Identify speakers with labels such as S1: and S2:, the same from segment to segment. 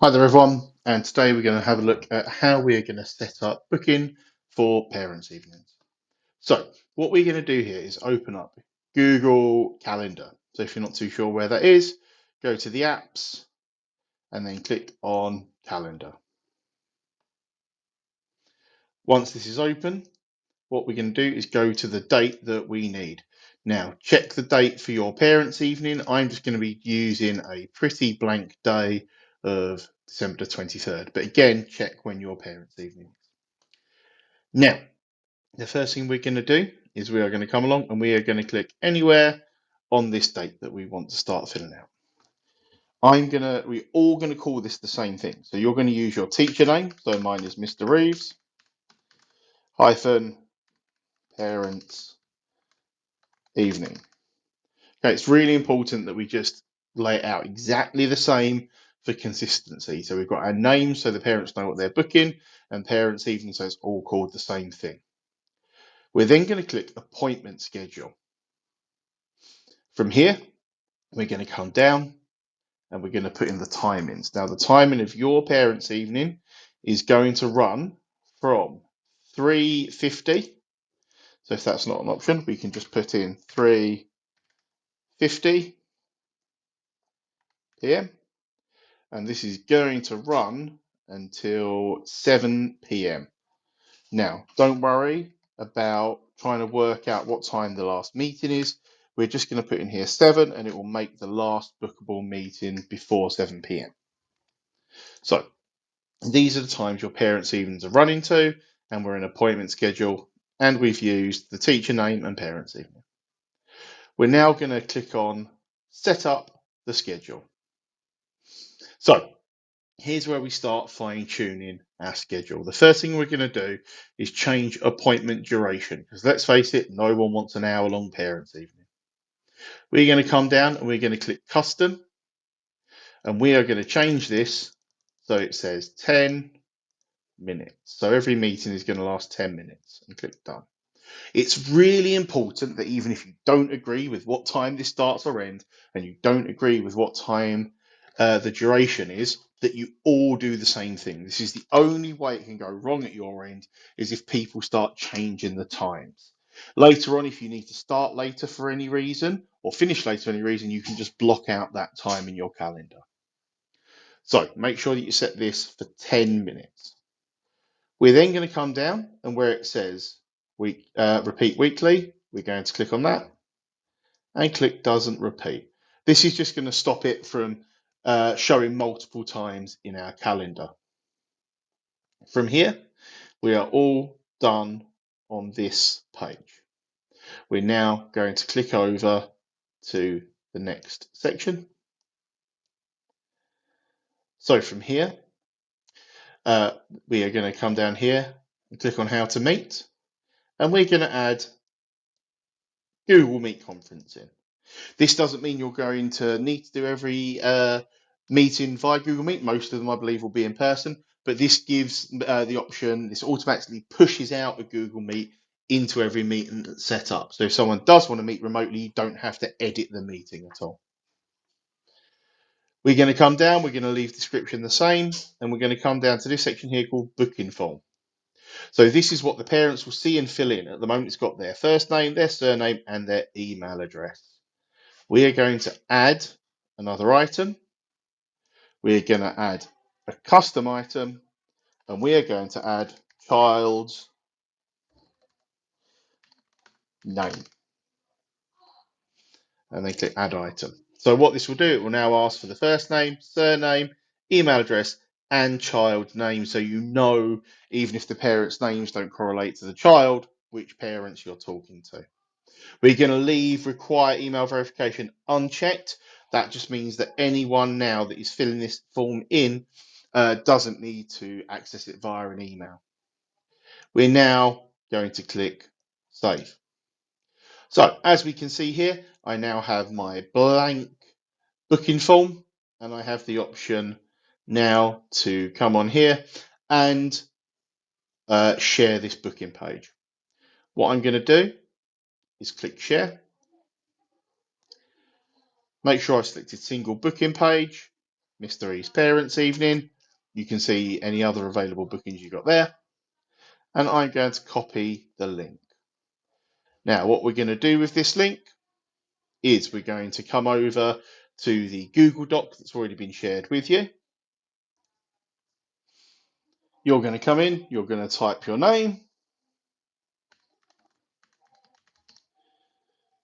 S1: Hi there, everyone, and today we're going to have a look at how we are going to set up booking for parents' evenings. So, what we're going to do here is open up Google Calendar. So, if you're not too sure where that is, go to the apps and then click on Calendar. Once this is open, what we're going to do is go to the date that we need. Now, check the date for your parents' evening. I'm just going to be using a pretty blank day of December the 23rd, but again, check when your parents' evening is. Now, the first thing we're going to do is we are going to come along and we are going to click anywhere on this date that we want to start filling out. We're all going to call this the same thing. So you're going to use your teacher name. So mine is Mr. Reeves hyphen parents evening. Okay, it's really important that we just lay it out exactly the same for consistency. So we've got our name so the parents know what they're booking, and parents evening so it's all called the same thing. We're then going to click appointment schedule. From here, we're going to come down and we're going to put in the timings. Now, the timing of your parents' evening is going to run from 3:50. So if that's not an option, we can just put in 3:50 p.m. And this is going to run until 7 p.m. Now, don't worry about trying to work out what time the last meeting is. We're just going to put in here 7 and it will make the last bookable meeting before 7 p.m. So these are the times your parents' evenings are running to, and we're in appointment schedule, and we've used the teacher name and parents' evening. We're now going to click on set up the schedule. So here's where we start fine tuning our schedule. The first thing we're going to do is change appointment duration, because let's face it, no one wants an hour long parents' evening. We're going to come down and we're going to click custom, and we are going to change this so it says 10 minutes. So every meeting is going to last 10 minutes and click done. It's really important that even if you don't agree with what time this starts or ends, and you don't agree with what time the duration is, that you all do the same thing. This is the only way it can go wrong at your end, is if people start changing the times. Later on, if you need to start later for any reason or finish later for any reason, you can just block out that time in your calendar. So make sure that you set this for 10 minutes. We're then going to come down and where it says repeat weekly, we're going to click on that and click doesn't repeat. This is just going to stop it from showing multiple times in our calendar. From here, we are all done on this page. We're now going to click over to the next section. So from here, we are going to come down here and click on how to meet, and we're going to add Google Meet conferencing. This doesn't mean you're going to need to do every meeting via Google Meet. Most of them, I believe, will be in person, but this gives the option, this automatically pushes out a Google Meet into every meeting that's set up. So if someone does want to meet remotely, you don't have to edit the meeting at all. We're going to come down, we're going to leave description the same, and we're going to come down to this section here called booking form. So this is what the parents will see and fill in. At the moment, it's got their first name, their surname, and their email address. We are going to add another item. We're going to add a custom item, and we are going to add child's name, and then click add item. So what this will do, it will now ask for the first name, surname, email address, and child name, so you know, even if the parents' names don't correlate to the child, which parents you're talking to. We're going to leave require email verification unchecked. That just means that anyone now that is filling this form in doesn't need to access it via an email. We're now going to click save. So as we can see here, I now have my blank booking form, and I have the option now to come on here and share this booking page. What I'm going to do is click share. Make sure I selected single booking page, Mr. E's Parents' Evening. You can see any other available bookings you got there. And I'm going to copy the link. Now, what we're going to do with this link is we're going to come over to the Google Doc that's already been shared with you. You're going to come in, you're going to type your name,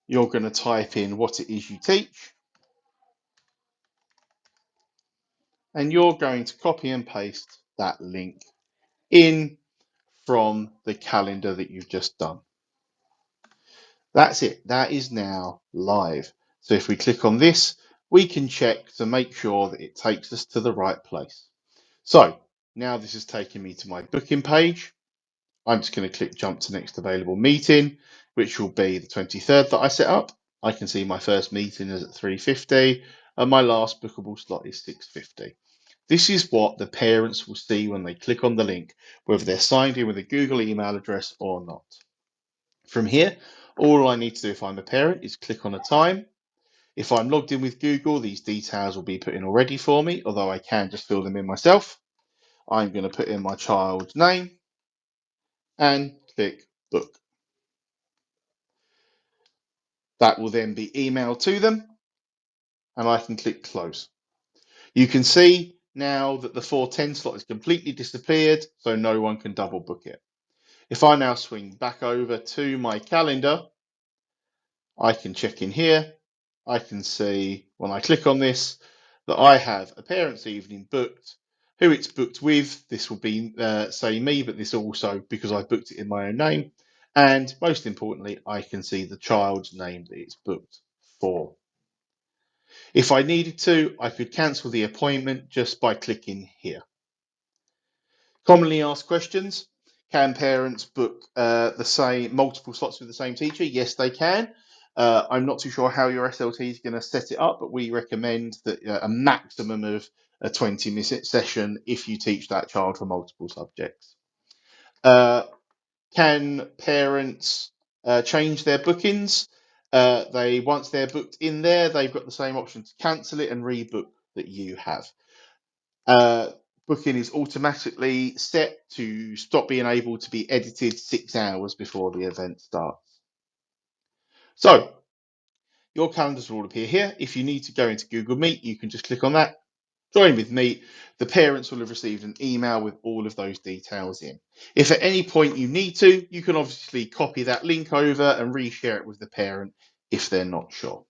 S1: you're going to type in what it is you teach, and you're going to copy and paste that link in from the calendar that you've just done. That's it. That is now live. So if we click on this, we can check to make sure that it takes us to the right place. So now this has taken me to my booking page. I'm just going to click jump to next available meeting, which will be the 23rd that I set up. I can see my first meeting is at 3:50 and my last bookable slot is 6:50. This is what the parents will see when they click on the link, whether they're signed in with a Google email address or not. From here, all I need to do if I'm a parent is click on a time. If I'm logged in with Google, these details will be put in already for me, although I can just fill them in myself. I'm going to put in my child's name and click book. That will then be emailed to them and I can click close. You can see now that the 4:10 slot has completely disappeared, so no one can double book it. If I now swing back over to my calendar, I can check in here. I can see when I click on this that I have a parents' evening booked. Who it's booked with, this will be, say me, but this also because I booked it in my own name. And most importantly, I can see the child's name that it's booked for. If I needed to, I could cancel the appointment just by clicking here. Commonly asked questions. Can parents book the same multiple slots with the same teacher? Yes, they can. I'm not too sure how your SLT is going to set it up, but we recommend that a maximum of a 20-minute session if you teach that child for multiple subjects. Can parents change their bookings? Once they're booked in there, they've got the same option to cancel it and rebook that you have. Booking is automatically set to stop being able to be edited 6 hours before the event starts. So your calendars will all appear here. If you need to go into Google Meet, you can just click on that, join with Meet. The parents will have received an email with all of those details in. If at any point you need to, you can obviously copy that link over and reshare it with the parent if they're not sure.